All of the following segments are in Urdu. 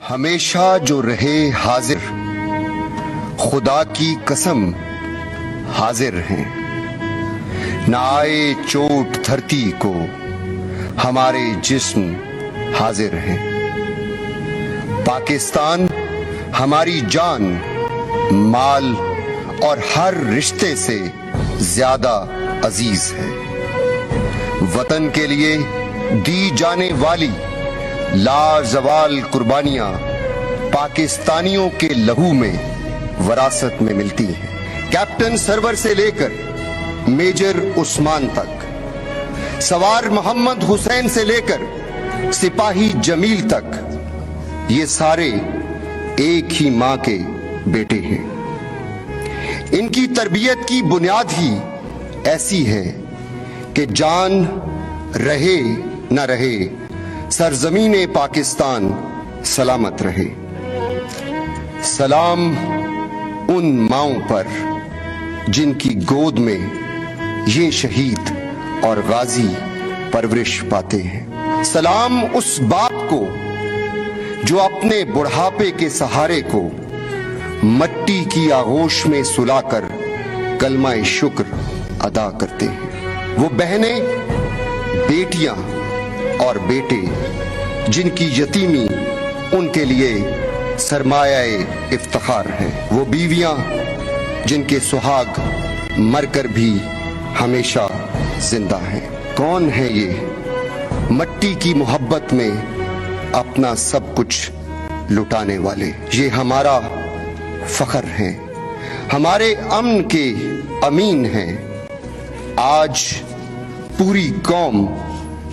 ہمیشہ جو رہے حاضر، خدا کی قسم حاضر ہیں، نہ آئے چوٹ دھرتی کو ہمارے جسم حاضر ہیں۔ پاکستان ہماری جان، مال اور ہر رشتے سے زیادہ عزیز ہے۔ وطن کے لیے دی جانے والی لازوال قربانیاں پاکستانیوں کے لہو میں وراثت میں ملتی ہیں۔ کیپٹن سرور سے لے کر میجر عثمان تک، سوار محمد حسین سے لے کر سپاہی جمیل تک، یہ سارے ایک ہی ماں کے بیٹے ہیں۔ ان کی تربیت کی بنیاد ہی ایسی ہے کہ جان رہے نہ رہے، سرزمین پاکستان سلامت رہے۔ سلام ان ماؤں پر جن کی گود میں یہ شہید اور غازی پرورش پاتے ہیں۔ سلام اس باپ کو جو اپنے بڑھاپے کے سہارے کو مٹی کی آغوش میں سلا کر کلمہ شکر ادا کرتے ہیں۔ وہ بہنیں، بیٹیاں اور بیٹے جن کی یتیمی ان کے لیے سرمایہ افتخار ہے۔ وہ بیویاں جن کے سہاگ مر کر بھی ہمیشہ زندہ ہیں۔ کون ہے یہ مٹی کی محبت میں اپنا سب کچھ لٹانے والے؟ یہ ہمارا فخر ہیں، ہمارے امن کے امین ہیں۔ آج پوری قوم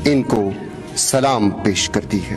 ان کو سلام پیش کرتی ہے۔